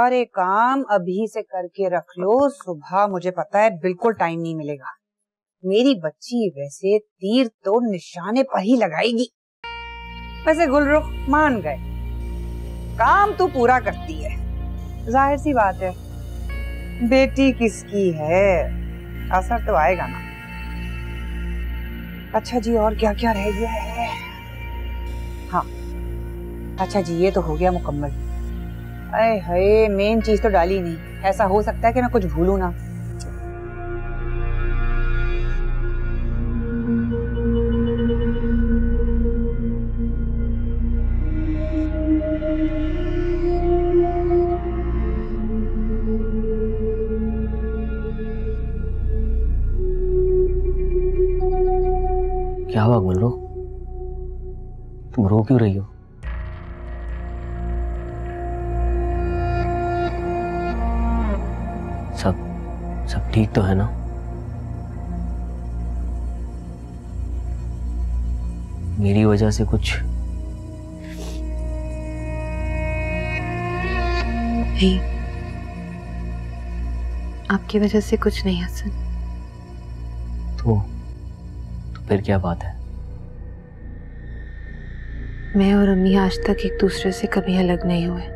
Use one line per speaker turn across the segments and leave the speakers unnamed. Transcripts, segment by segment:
सारे काम अभी से करके रख लो, सुबह मुझे पता है बिल्कुल टाइम नहीं मिलेगा। मेरी बच्ची वैसे तीर तो निशाने पर ही लगाएगी। वैसे गुलरुख मान गए, काम तो पूरा करती है, जाहिर सी बात है, बेटी किसकी है, असर तो आएगा ना। अच्छा जी, और क्या क्या रह गया है? हाँ अच्छा जी, ये तो हो गया मुकम्मल। अरे हाय, मेन चीज तो डाली नहीं। ऐसा हो सकता है कि मैं कुछ भूलूं ना।
क्या हुआ गुलरुख, तुम रो क्यों रही हो? सब ठीक तो है ना? मेरी वजह से कुछ
नहीं, आपकी वजह से कुछ नहीं हसन।
तो फिर क्या बात है?
मैं और अम्मी आज तक एक दूसरे से कभी अलग नहीं हुए।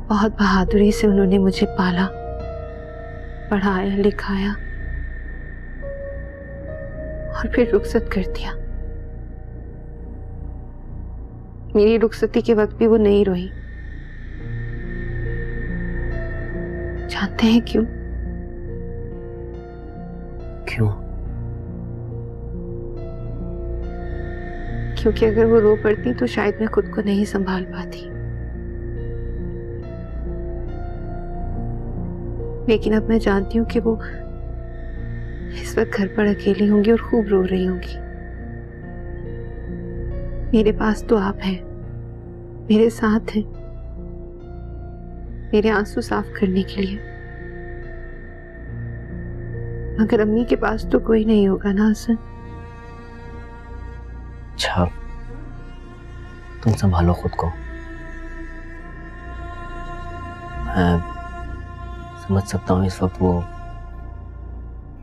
बहुत बहादुरी से उन्होंने मुझे पाला, पढ़ाया, लिखाया और फिर रुखसत कर दिया। मेरी रुखसती के वक्त भी वो नहीं रोई। जानते हैं क्यों?
क्यों?
क्योंकि अगर वो रो पड़ती तो शायद मैं खुद को नहीं संभाल पाती। लेकिन अब मैं जानती हूँ कि वो इस वक्त घर पर अकेली होंगी और खूब रो रही होंगी। मेरे पास तो आप हैं, मेरे साथ हैं, मेरे आंसू साफ करने के लिए। मगर अम्मी के पास तो कोई नहीं होगा ना हसन।
अच्छा, तुम संभालो खुद को। मैं समझ सकता हूँ इस वक्त वो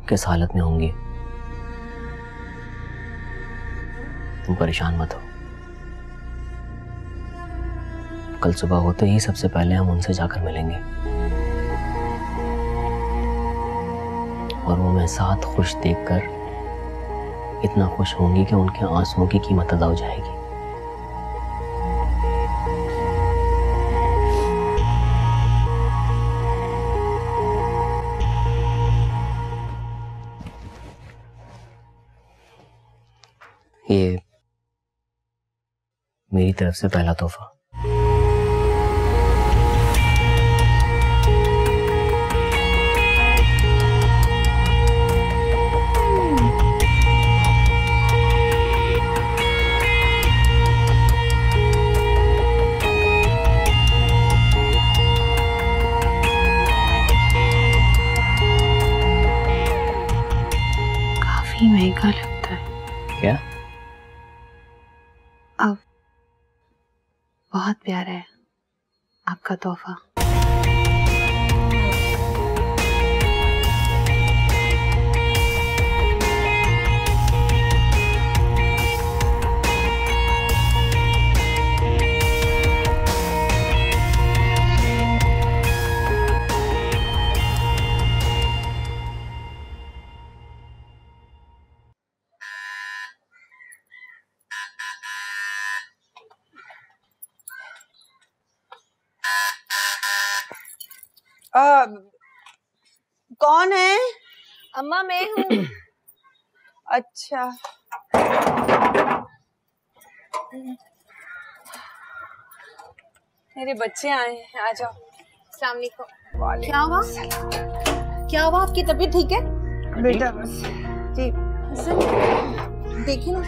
किस हालत में होंगी। तुम परेशान मत हो। कल सुबह होते ही सबसे पहले हम उनसे जाकर मिलेंगे और वो मैं साथ खुश देखकर इतना खुश होंगी कि उनके आंसुओं की कीमत अदा हो जाएगी। ये मेरी तरफ से पहला तोहफा।
महंगा लगता है।
क्या?
अब बहुत प्यारा है आपका तोहफा।
कौन है?
अम्मा मैं हूँ।
अच्छा, मेरे बच्चे आए हैं, आ जाओ।
अस्सलाम वालेकुम। क्या हुआ? क्या हुआ? आपकी तबीयत ठीक है?
बेटा बस जी,
देखिए ना,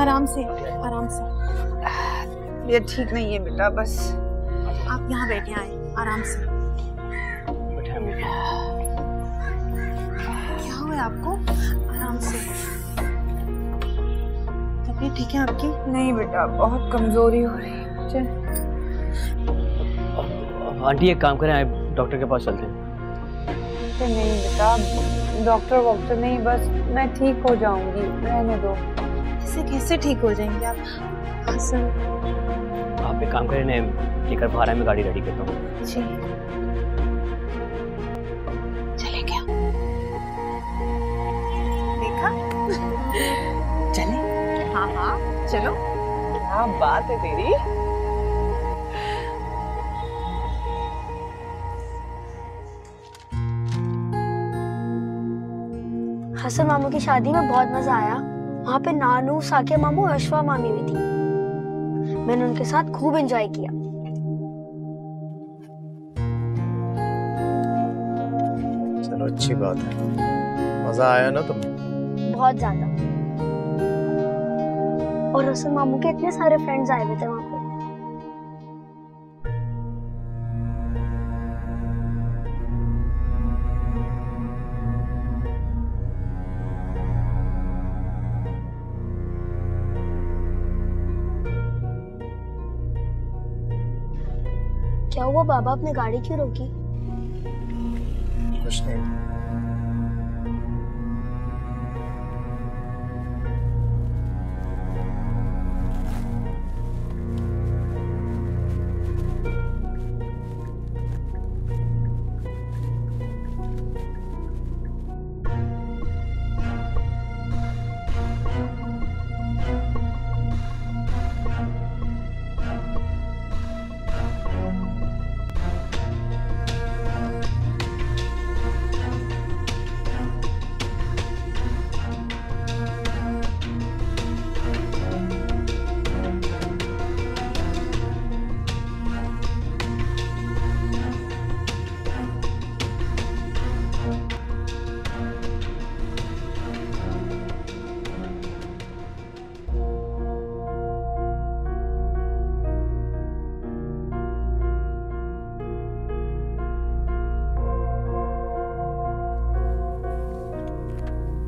आराम से आराम से।
ये ठीक नहीं है बेटा, बस
आप यहाँ बैठे, आए आराम से। क्या हुआ आपको? आराम से। तबीयत ठीक है आपकी?
नहीं बेटा, बहुत कमजोरी हो रही है।
मुझे।
आंटी एक काम करें, आप डॉक्टर के पास चलते हैं।
नहीं बेटा, डॉक्टर वॉक्टर नहीं, बस मैं ठीक हो जाऊंगी, रहने दो।
ऐसे कैसे ठीक हो जाएंगे आप हसन?
आप एक काम करें, इन्हें लेकर बाहर आए, मैं गाड़ी रेडी करता हूँ।
जी चले क्या? देखा?
चले।
हाँ हाँ चलो।
क्या बात है तेरी।
हसन मामू की शादी में बहुत मजा आया। वहाँ पे नानू, साकिया मामू, अशफा मामी भी थी। मैंने उनके साथ खूब एंजॉय किया।
चलो अच्छी बात है, मजा आया ना तुम्हें?
बहुत ज्यादा। और हसन मामू के इतने सारे फ्रेंड्स आए हुए थे वहाँ पे। क्या हुआ बाबा, अपने गाड़ी क्यों रोकी?
कुछ नहीं।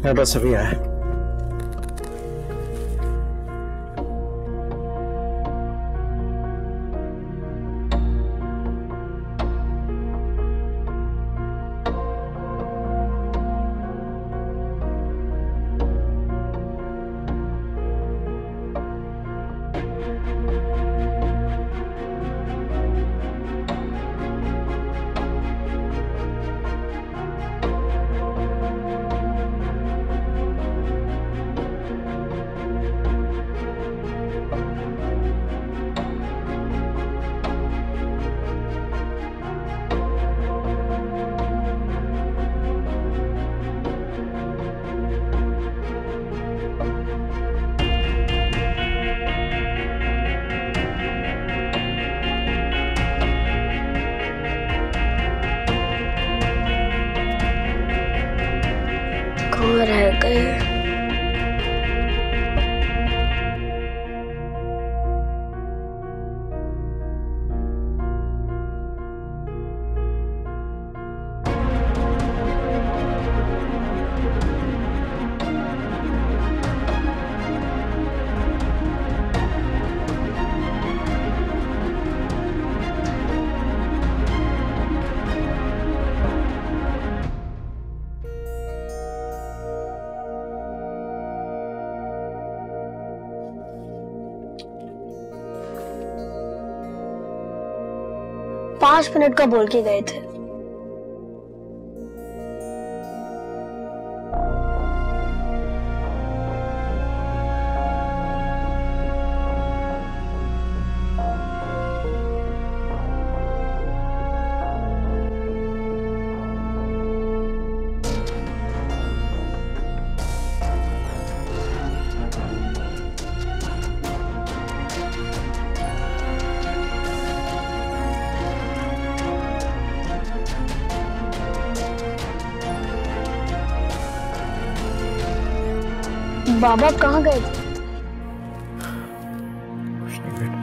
मैं बस अभी आया।
कहाँ रह गए? पाँच मिनट का बोल के गए थे। बाबा आप कहाँ गए थे?
कुछ नहीं बेटा।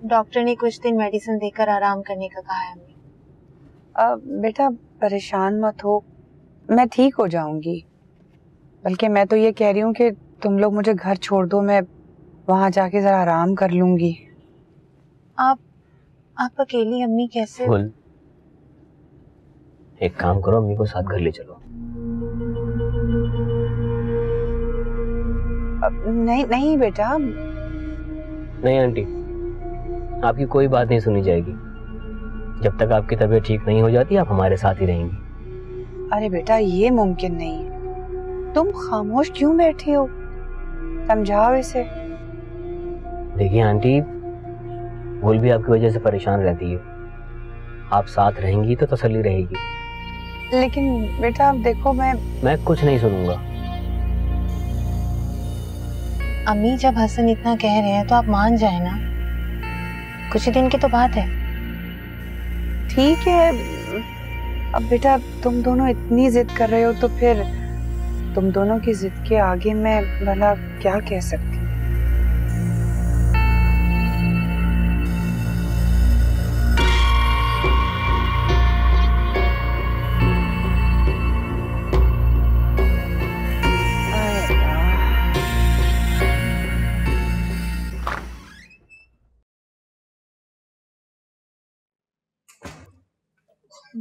डॉक्टर ने कुछ दिन मेडिसिन देकर आराम करने का कहा है अम्मी।
बेटा परेशान मत हो, मैं ठीक हो जाऊंगी। बल्कि मैं तो ये कह रही हूँ कि तुम लोग मुझे घर छोड़ दो, मैं वहां जाके जरा आराम कर लूंगी।
आप अकेली अम्मी कैसे?
बोल, एक काम करो, अम्मी को साथ घर ले चलो।
नहीं नहीं बेटा।
नहीं आंटी, आपकी कोई बात नहीं सुनी जाएगी। जब तक आपकी तबीयत ठीक नहीं हो जाती आप हमारे साथ ही रहेंगी।
अरे बेटा ये मुमकिन नहीं है, तुम खामोश क्यों बैठे हो, समझाओ इसे।
देखिए आंटी, भूल भी आपकी वजह से परेशान रहती है, आप साथ रहेंगी तो तसल्ली रहेगी।
लेकिन बेटा देखो, मैं
कुछ नहीं सुनूंगा।
अम्मी जब हसन इतना कह रहे हैं तो आप मान जाए ना, कुछ ही दिन की तो बात है।
ठीक है, अब बेटा तुम दोनों इतनी जिद कर रहे हो तो फिर तुम दोनों की जिद के आगे मैं भला क्या कह सकती।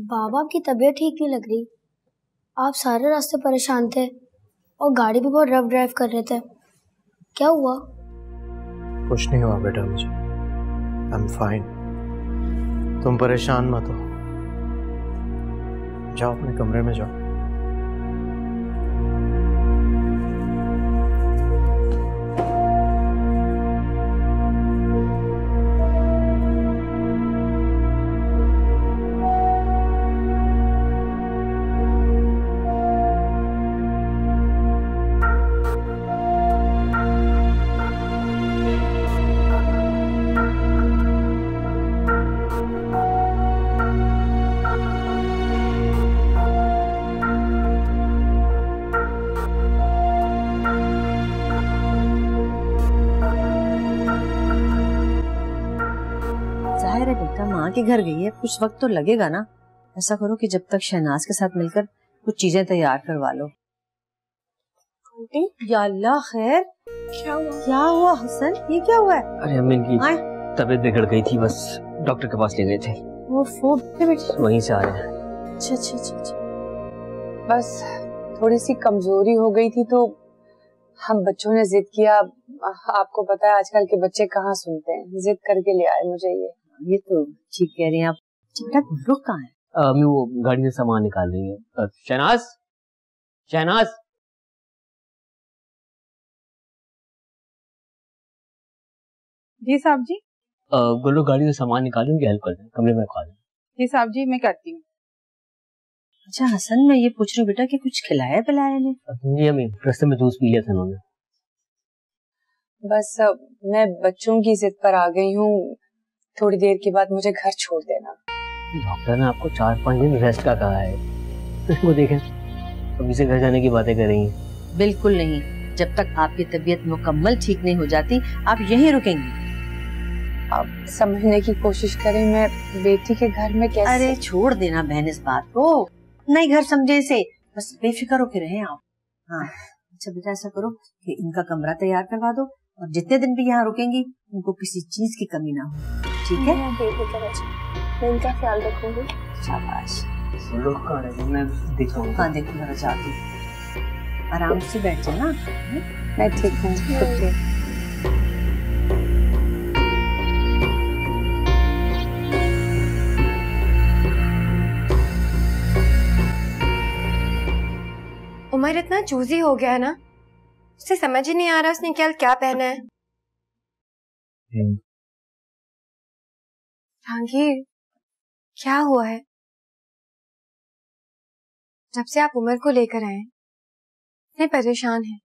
बाबा की तबीयत ठीक नहीं लग रही, आप सारे रास्ते परेशान थे और गाड़ी भी बहुत रफ ड्राइव कर रहे थे, क्या हुआ?
कुछ नहीं हुआ बेटा, मुझे आई एम फाइन। तुम परेशान मत हो, जाओ अपने कमरे में जाओ।
माँ के घर गई है, कुछ वक्त तो लगेगा ना। ऐसा करो कि जब तक शहनाज के साथ मिलकर कुछ चीजें तैयार करवा लो। या अल्लाह खैर, क्या हुआ हसन, ये क्या हुआ है?
अरे अम्मी की तबीयत बिगड़ गई थी, बस डॉक्टर के पास ले गए थे। वहीं से आ रहे हैं।
अच्छा।
बस थोड़ी सी कमजोरी हो गई थी तो हम बच्चों ने जिद किया। आपको पता है आजकल के बच्चे कहाँ सुनते हैं, जिद करके ले आए मुझे
ये तो ठीक कह रही हैं आप। बेटा रुक कहाँ है?
अम्मी वो गाड़ी से सामान निकाल रही है। शहनाज, शहनाज।
जी साहब जी।
गोलू गाड़ी से सामान निकाल, उनकी हेल्प कर दें, कमरे में रखवा दें।
जी साहब जी, मैं करती हूँ।
अच्छा हसन, मैं ये पूछ रही हूँ बेटा कि कुछ खिलाया पिलाया ने?
जी अम्मी, रास्ते में जूस पी लिया था उन्होंने।
बस मैं बच्चों की जिद पर आ गई हूँ, थोड़ी देर के बाद मुझे घर छोड़ देना।
डॉक्टर ने आपको 4-5 दिन रेस्ट का कहा है। वो देखें, अभी से घर जाने की बातें कर रही हैं।
बिल्कुल नहीं, जब तक आपकी तबीयत मुकम्मल ठीक नहीं हो जाती आप यहीं रुकेंगी।
आप समझने की कोशिश करें, मैं बेटी के घर में कैसे?
अरे छोड़ देना बहन इस बात को, नहीं घर समझे से, बस बेफिक्र होके रहें आप। हाँ अच्छा बेटा, ऐसा करो कि इनका कमरा तैयार करवा दो और जितने दिन भी यहाँ रुकेंगी उनको किसी चीज की कमी ना हो, ठीक है?
मैं इनका ख्याल रखूंगी।
शाबाश।
मैं देखता हूँ।
हाँ देखो जरा जाती, आराम से बैठ जाना।
मैं ठीक हूँ।
उमर इतना चूजी हो गया है ना, उसे समझ ही नहीं आ रहा उसने क्या पहना है। जहांगीर, क्या हुआ है? जब से आप उमर को लेकर आए इतने परेशान हैं,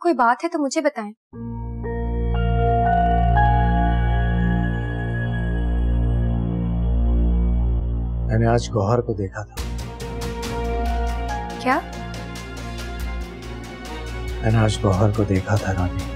कोई बात है तो मुझे बताएं।
मैंने आज गौहर को देखा था।
क्या?
मैंने आज गौहर को देखा था रानी।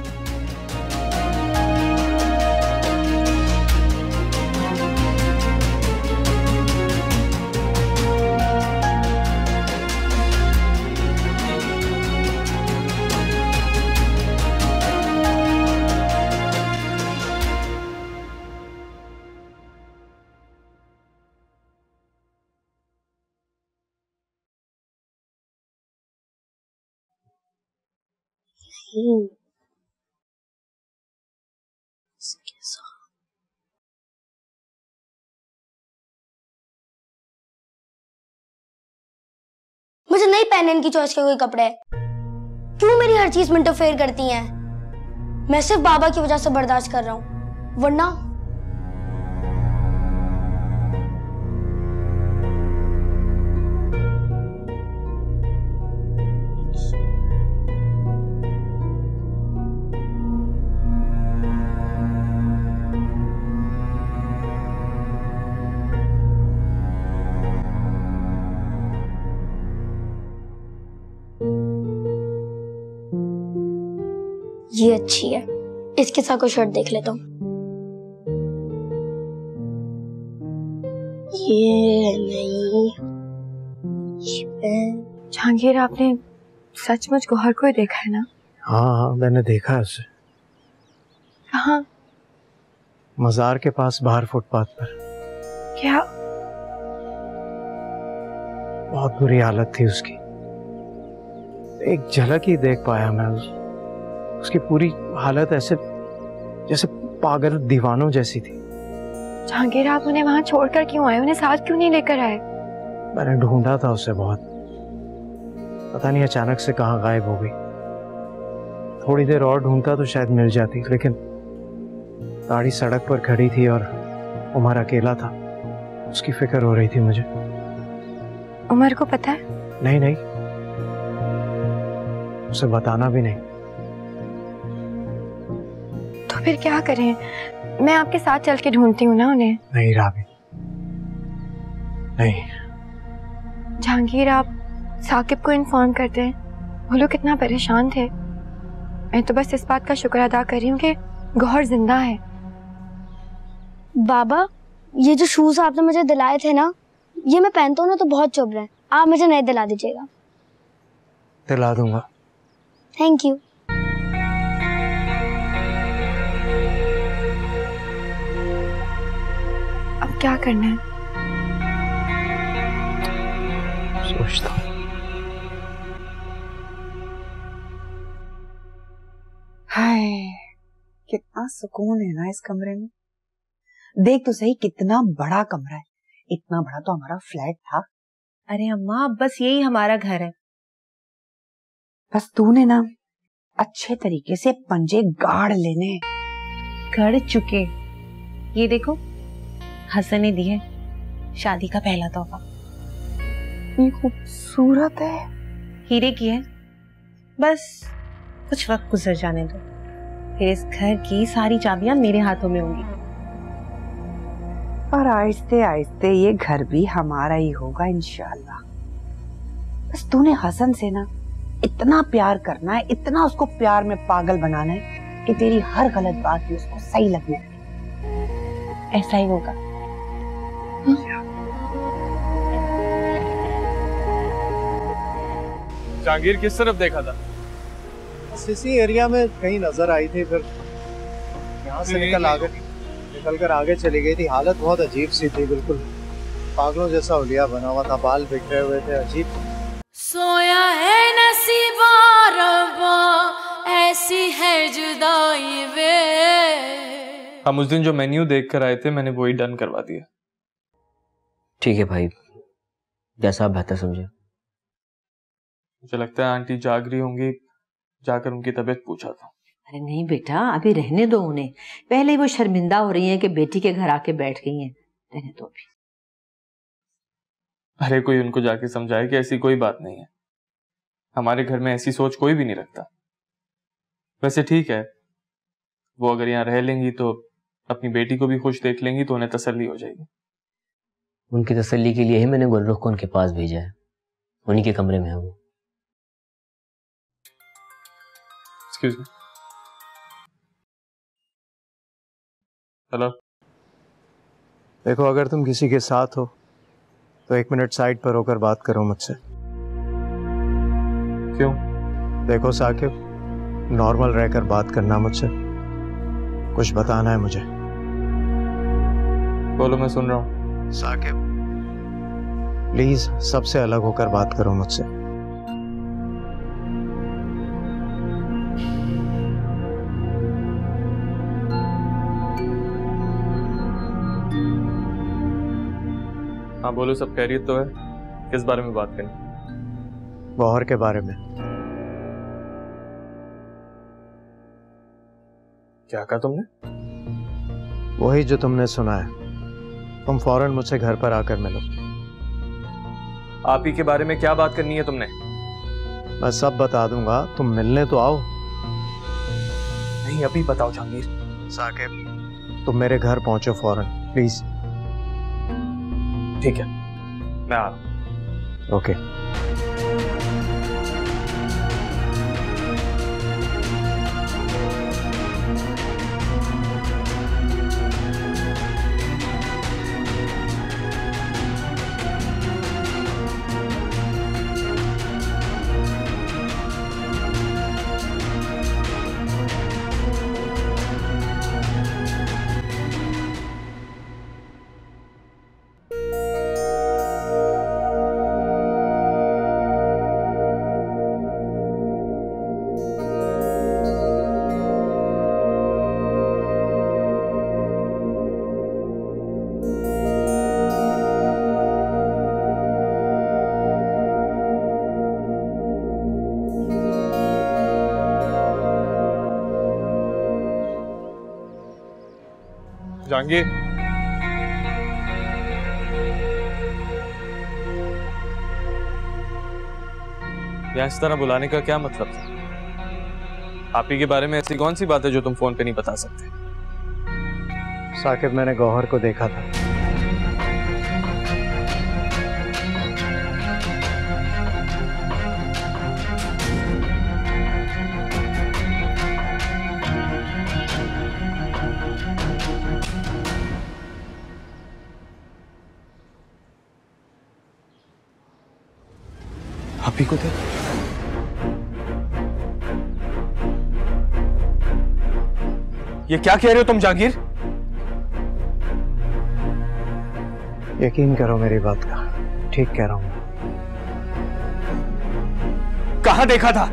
थी इसके साथ। मुझे नहीं पहनने इनकी चॉइस के कोई कपड़े। क्यों मेरी हर चीज में इंटरफेयर करती हैं? मैं सिर्फ बाबा की वजह से बर्दाश्त कर रहा हूं, वरना ये अच्छी है, इसके साथ कोई शर्ट देख लेता हूँ। ये नहीं।
जहांगीर, आपने सचमुच गौहर को ही देखा है ना?
हाँ, मैंने देखा है उसे।
कहाँ?
मजार के पास बाहर फुटपाथ पर।
क्या?
बहुत बुरी हालत थी उसकी। एक झलक ही देख पाया मैं उसकी पूरी हालत ऐसे जैसे पागल दीवानों जैसी थी।
जहांगीर, आप उन्हें वहां छोड़कर क्यों आए? उन्हें साथ क्यों नहीं लेकर आए?
मैंने ढूंढा था उसे बहुत, पता नहीं अचानक से कहाँ गायब हो गई। थोड़ी देर और ढूंढता तो शायद मिल जाती, लेकिन गाड़ी सड़क पर खड़ी थी और उमर अकेला था। उसकी फिक्र हो रही थी मुझे।
उमर को पता है?
नहीं नहीं, उसे बताना भी नहीं।
तो फिर क्या करें? मैं आपके साथ चल के ढूंढती हूँ ना उन्हें।
नहीं राबी, नहीं।
जहांगीर, आप साकिब को इन्फॉर्म कर दें। वो लोग कितना परेशान थे। मैं तो बस इस बात का शुक्र अदा कर रही हूँ कि गौहर जिंदा है।
बाबा, ये जो शूज आपने मुझे दिलाए थे ना, ये मैं पहनता हूँ ना तो बहुत चुभ रहे हैं। आप मुझे नए दिला दीजिएगा।
दिला दूंगा।
Thank you.
अब क्या करना है?
सोचता हूँ।
हाय, कितना सुकून है ना इस कमरे में। देख तो सही, कितना बड़ा कमरा है। इतना बड़ा तो हमारा फ्लैट था।
अरे अम्मा, बस यही हमारा घर है।
बस तूने ना अच्छे तरीके से पंजे गाड़ लेने।
गड़ चुके। ये देखो, हसन ने दी है शादी का पहला तोहफा।
ये खूबसूरत है।
हीरे की है। बस कुछ वक्त गुजर जाने दो, फिर इस घर की सारी चाबियां मेरे हाथों में होंगी।
और आहिस्ते आहिस्ते ये घर भी हमारा ही होगा इंशाल्लाह। बस तूने हसन से ना इतना प्यार करना है, इतना उसको प्यार में पागल बनाना है कि तेरी हर गलत बात भी उसको सही लगने लगे।
ऐसा ही होगा।
जहांगीर किस तरफ देखा था?
इसी एरिया में कहीं नजर आई थी, फिर यहाँ से निकल कर आगे चली गई थी। हालत बहुत अजीब सी थी, बिल्कुल पागलों जैसा हुलिया बना हुआ था, बाल बिखरे हुए थे, अजीब।
सोया है नसीबा रब्बा, ऐसी है जुदाई वे।
हम उस दिन जो मेन्यू देख कर आए थे, मैंने वही डन करवा दिया।
ठीक है भाई, जैसा आप बेहतर समझे।
मुझे लगता है आंटी जाग रही होंगी, जाकर उनकी तबीयत पूछा था।
अरे नहीं बेटा, अभी रहने दो उन्हें। पहले ही वो शर्मिंदा हो रही हैं कि बेटी के घर आके बैठ गई हैं। रहने दो अभी।
अरे कोई उनको जाके समझाए कि ऐसी कोई बात नहीं है। हमारे घर में ऐसी सोच कोई भी नहीं रखता। वैसे ठीक है, वो अगर यहाँ रह लेंगी तो अपनी बेटी को भी खुश देख लेंगी तो उन्हें तसल्ली हो जाएगी।
उनकी तसल्ली के लिए ही मैंने गुलरुख को उनके पास भेजा है। उन्हीं के कमरे में है वो।
Excuse me. हेलो।
देखो, अगर तुम किसी के साथ हो तो 1 मिनट साइड पर होकर बात करो मुझसे।
क्यों?
देखो साकिब, नॉर्मल रहकर बात करना मुझसे। कुछ बताना है मुझे।
बोलो, मैं सुन रहा हूँ।
साकिब, प्लीज सबसे अलग होकर बात करो मुझसे।
हाँ बोलो, सब खैरियत तो है? किस बारे में बात करें?
गौहर के बारे में।
क्या कहा तुमने?
वही जो तुमने सुना है। तुम फौरन मुझसे घर पर आकर मिलो।
आप ही के बारे में क्या बात करनी है तुमने?
मैं सब बता दूंगा, तुम मिलने तो आओ।
नहीं, अभी बताओ जहांगीर।
साकिब, तुम मेरे घर पहुंचो फौरन प्लीज।
ठीक है, मैं आ रहा हूं।
ओके।
जहांगीर, या इस तरह बुलाने का क्या मतलब था? आप ही के बारे में ऐसी कौन सी बात है जो तुम फोन पे नहीं बता सकते?
साकिब, मैंने गौहर को देखा था।
आप ही को थे? ये क्या कह रहे हो तुम जहांगीर?
यकीन करो मेरी बात का, ठीक कह रहा हूं।
कहां देखा था?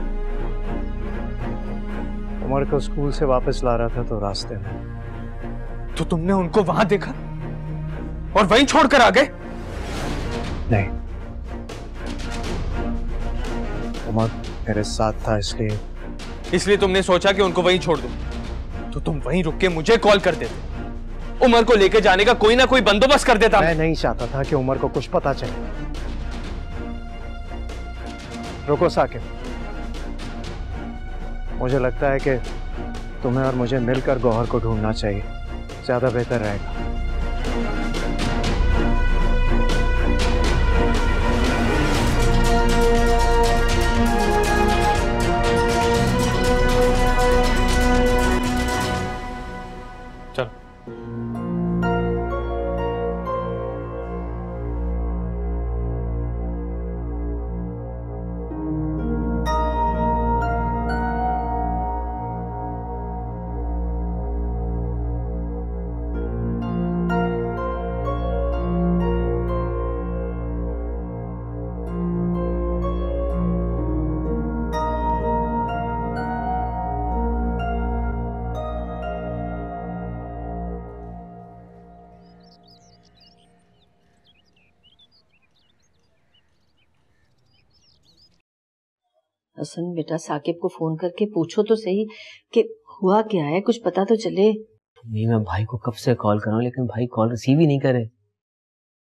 उमर को स्कूल से वापस ला रहा था तो रास्ते में।
तो तुमने उनको वहां देखा और वहीं छोड़कर आ गए?
नहीं, उमर मेरे साथ था, इसलिए
तुमने सोचा कि उनको वहीं छोड़ दो। तो तुम वहीं रुक के मुझे कॉल कर देते, उमर को लेके जाने का कोई ना कोई बंदोबस्त कर देता।
मैं नहीं चाहता था कि उमर को कुछ पता चले। रुको साकिब, मुझे लगता है कि तुम्हें और मुझे मिलकर गौहर को ढूंढना चाहिए, ज्यादा बेहतर रहेगा।
चलो।
हसन बेटा, साकिब को फोन करके पूछो तो सही कि हुआ क्या है, कुछ पता तो चले।
नहीं, मैं भाई को कब से कॉल कर रहा हूँ लेकिन भाई कॉल रिसीव ही नहीं करे।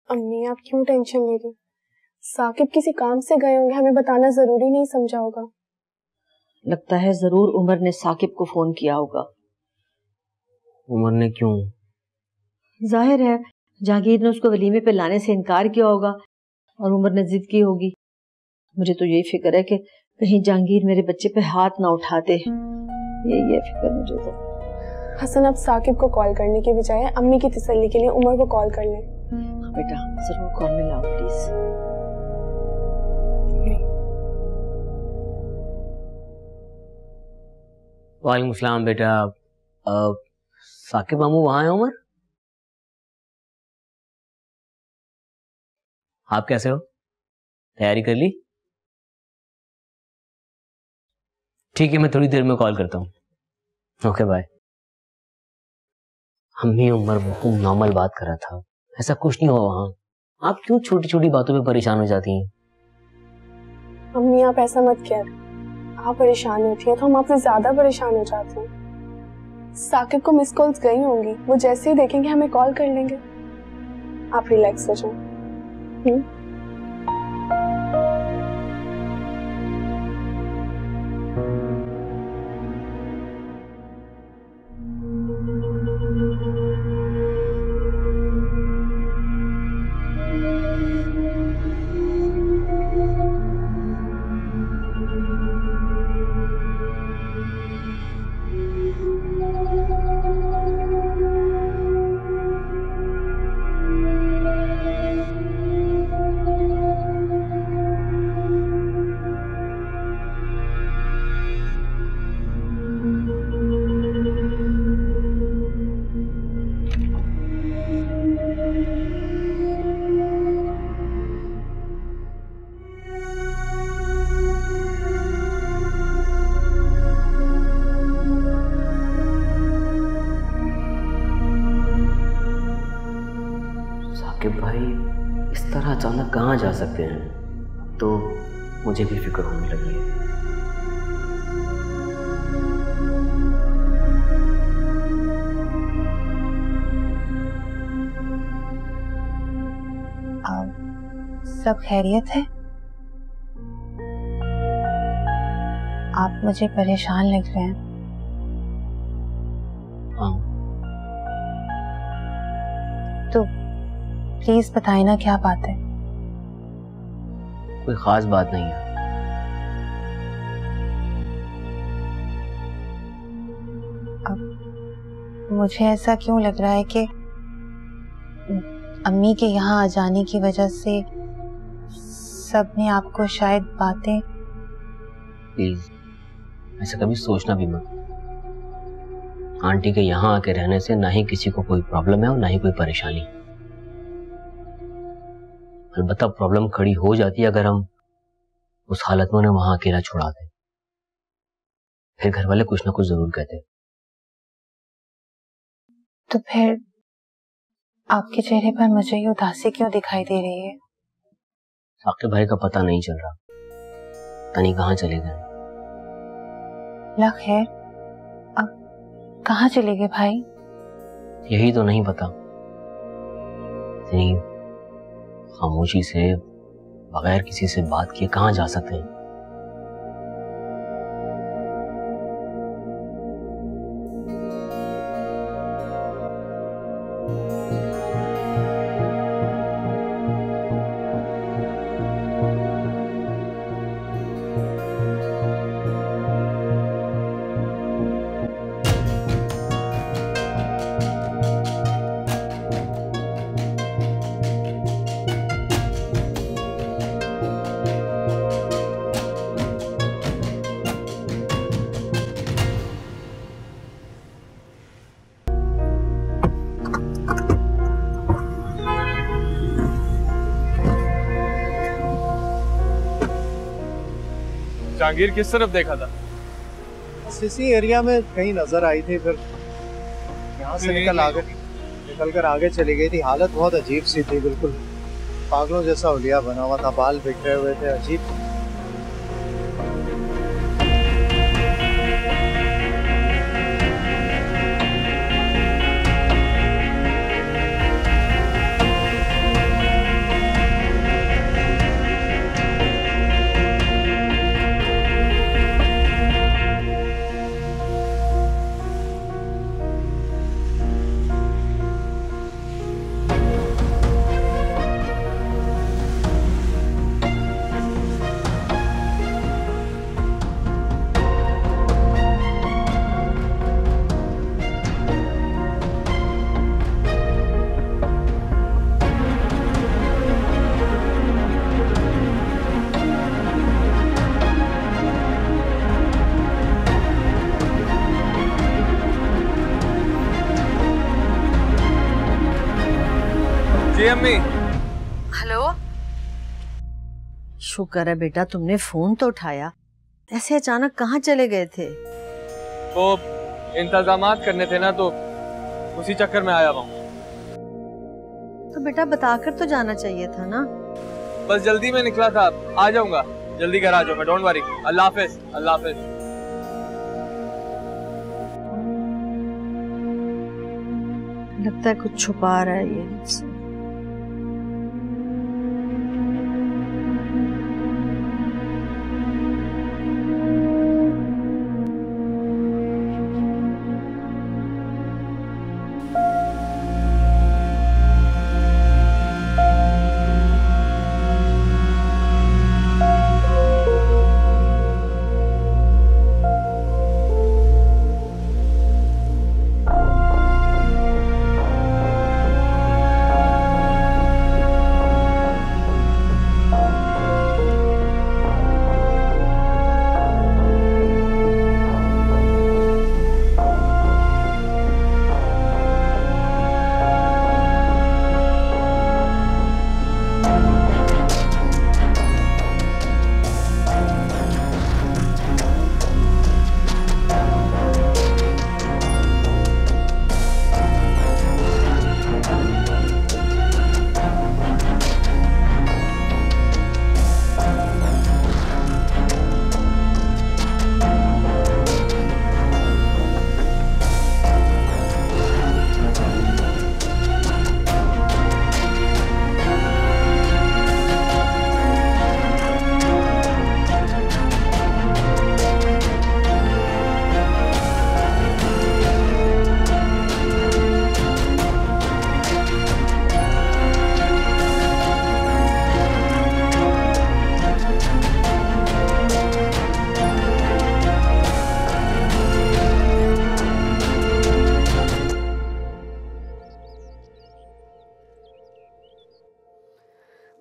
अम्मी आप क्यों टेंशन ले रही? साकिब किसी काम से गए होंगे, हमें बताना जरूरी नहीं समझा होगा।
लगता है जरूर उमर ने साकिब को फोन किया होगा।
उमर ने क्यों?
जाहिर है जहांगीर ने उसको वलीमे पे लाने से इनकार किया होगा और उमर ने जिद की होगी। मुझे तो यही फिक्र है कि कहीं जहांगीर मेरे बच्चे पे हाथ ना उठाते, यही है फिक्र मुझे तो।
हसन अब साकिब को कॉल करने के बजाय अम्मी की तसल्ली के लिए उमर को कॉल कर लें।
हाँ बेटा, जरूर कॉल में लाओ प्लीज।
वालेकुम सलाम बेटा। साकिब मामू वहां है? उमर, आप कैसे हो? तैयारी कर ली? ठीक है, मैं थोड़ी देर में कॉल करता हूँ। Okay bye. अम्मी उमर बिल्कुल नॉर्मल बात कर रहा था, ऐसा कुछ नहीं हुआ वहां। आप क्यों छोटी छोटी बातों में परेशान हो जाती हैं?
अम्मी आप ऐसा मत किया, आप परेशान होती हैं तो हम आपसे ज्यादा परेशान हो जाते हैं। साकिब को मिस कॉल्स गई होंगी, वो जैसे ही देखेंगे हमें कॉल कर लेंगे। आप रिलैक्स हो जाओ।
साकिब भाई इस तरह अचानक कहाँ जा सकते हैं? तो मुझे भी फिक्र होने लगी है।
सब खैरियत है? आप मुझे परेशान लग रहे हैं।
हाँ।
तो प्लीज बताइए ना क्या बात है।
कोई खास बात नहीं है।
अब मुझे ऐसा क्यों लग रहा है कि अम्मी के यहाँ आ जाने की वजह से सबने आपको शायद बातें।
प्लीज ऐसा कभी सोचना भी मत। आंटी के यहाँ आके रहने से ना ही किसी को कोई प्रॉब्लम है और ना ही कोई परेशानी। अलबत्ता प्रॉब्लम खड़ी हो जाती है अगर हम उस हालत में उन्हें वहां अकेला छोड़ाते, फिर घर वाले कुछ ना कुछ जरूर कहते।
तो फिर आपके चेहरे पर मुझे ये उदासी क्यों दिखाई दे रही है?
साकिब भाई का पता नहीं चल रहा, तनी कहाँ चले गए।
लग है, अब कहाँ चले गए भाई?
यही तो नहीं पता। इतनी खामोशी से बगैर किसी से बात किए कहाँ जा सकते हैं?
जहांगीर किस तरफ देखा था?
इसी एरिया में कहीं नजर आई थी, फिर यहाँ से निकल कर आगे चली गई थी। हालत बहुत अजीब सी थी, बिल्कुल पागलों जैसा हुलिया बना हुआ था, बाल बिखरे हुए थे, अजीब।
अम्मी।
हेलो, शुक्र है बेटा तुमने फोन तो उठाया। ऐसे अचानक कहाँ चले गए थे?
तो इंतजामात करने थे ना, तो उसी चक्कर में आया हुआ।
तो बेटा बताकर तो जाना चाहिए था ना।
बस जल्दी में निकला था, आ जाऊंगा, जल्दी घर आ जाओ मैं, डोंट वरी। अल्लाह हाफिज। अल्लाह हाफिज।
लगता है कुछ छुपा रहा है ये मुझसे।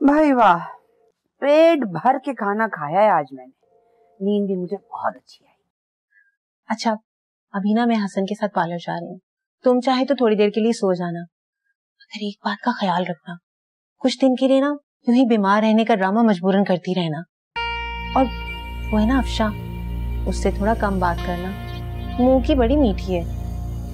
भाई वाह, पेट भर के खाना खाया है आज मैंने। नींद भी मुझे बहुत अच्छी आई।
अच्छा अभी ना मैं हसन के साथ पार्लर जा रही हूँ, तुम चाहे तो थोड़ी देर के लिए सो जाना, मगर एक बात का ख्याल रखना, कुछ दिन के लिए ना यूं ही बीमार रहने का ड्रामा मजबूरन करती रहना। और वो है ना अफशा, उससे थोड़ा कम बात करना, मुंह की बड़ी मीठी है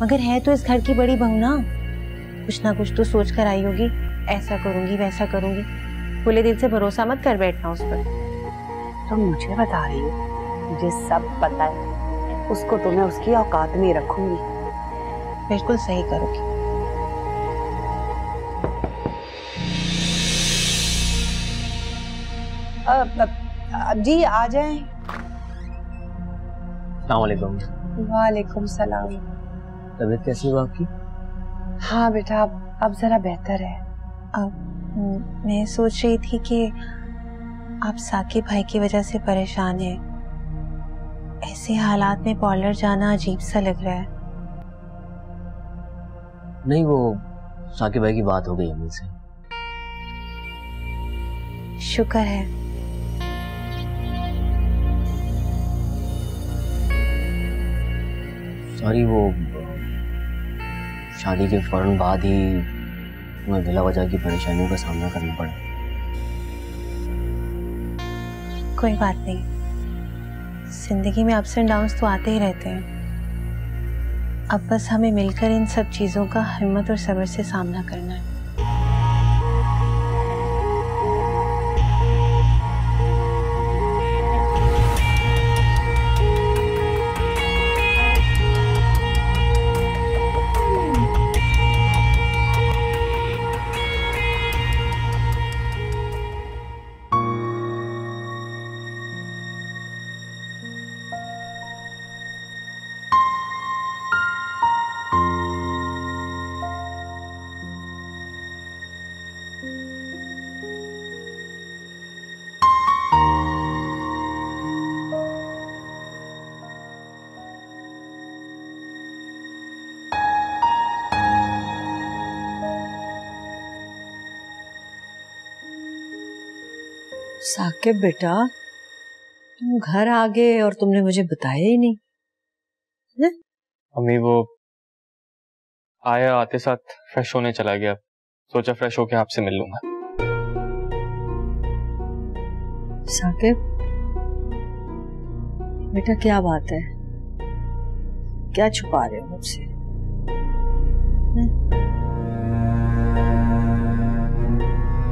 मगर है तो इस घर की बड़ी बहू ना कुछ तो सोच कर आई होगी, ऐसा करूंगी वैसा करूंगी। खुले दिल से भरोसा मत कर बैठना उस पर।
तुम मुझे बता रही हो? मुझे सब पता है, उसको तो मैं उसकी औकात में रखूंगी।
बिल्कुल सही करोगी।
जी आ जाएं।
अस्सलाम वालेकुम।
वालेकुम सलाम।
तबीयत कैसी है आपकी?
हाँ बेटा अब जरा बेहतर है।
अब मैं सोच रही थी कि आप साकिब भाई की वजह से परेशान हैं, ऐसे हालात में पार्लर जाना अजीब सा लग रहा है।
नहीं, वो साकिब भाई की बात हो गई अम्मी से।
शुक्र है।
सॉरी, वो शादी के फौरन बाद ही तुम्हें बिला वजह की परेशानियों का सामना करना पड़ा।
कोई बात नहीं, जिंदगी में अप्स एंड डाउन्स तो आते ही रहते हैं। अब बस हमें मिलकर इन सब चीजों का हिम्मत और सब्र से सामना करना है।
साकिब बेटा, तुम घर आ गए और तुमने मुझे बताया ही नहीं है?
अम्मी वो आया, आते साथ फ्रेश होने चला गया, सोचा फ्रेश होके आपसे मिल लूंगा।
साकिब बेटा क्या बात है, क्या छुपा रहे हो मुझसे?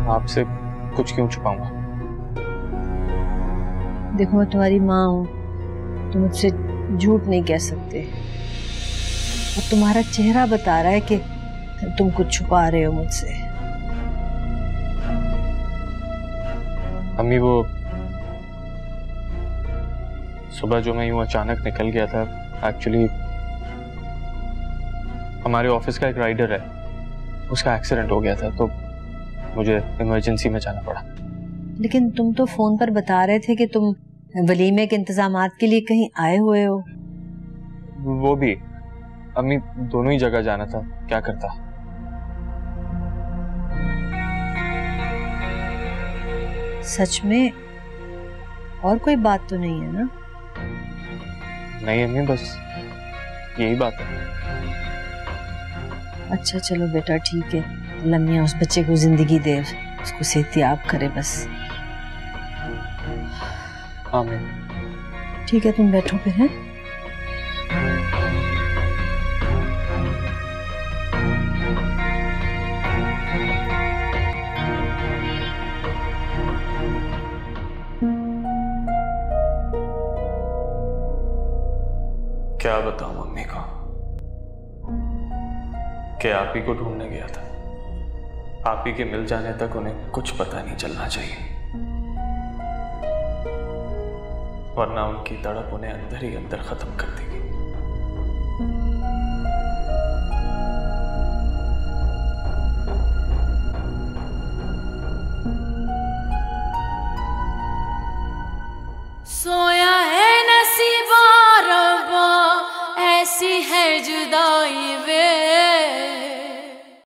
आपसे कुछ क्यों छुपाऊंगा?
देखो मैं तुम्हारी माँ हूँ, तुम मुझसे झूठ नहीं कह सकते और तुम्हारा चेहरा बता रहा है कि तुम कुछ छुपा रहे हो मुझसे।
अम्मी, वो सुबह जो मैं यूं अचानक निकल गया था, एक्चुअली हमारे ऑफिस का एक राइडर है, उसका एक्सीडेंट हो गया था तो मुझे इमरजेंसी में जाना पड़ा।
लेकिन तुम तो फोन पर बता रहे थे कि तुम वलीमे के इंतजामात के लिए कहीं आए हुए हो।
वो भी अम्मी, दोनों ही जगह जाना था, क्या करता।
सच में और कोई बात तो नहीं है ना?
नहीं अम्मी, बस यही बात है।
अच्छा चलो बेटा ठीक है, लम्मिया उस बच्चे को जिंदगी दे, उसको सेहतियाब करे बस।
आमीन।
ठीक है तुम बैठो फिर। हैं
क्या बताऊं मम्मी को कि आप ही को ढूंढने गया था। आप ही के मिल जाने तक उन्हें कुछ पता नहीं चलना चाहिए, वरना उनकी तड़प उन्हें अंदर ही अंदर खत्म कर देगी।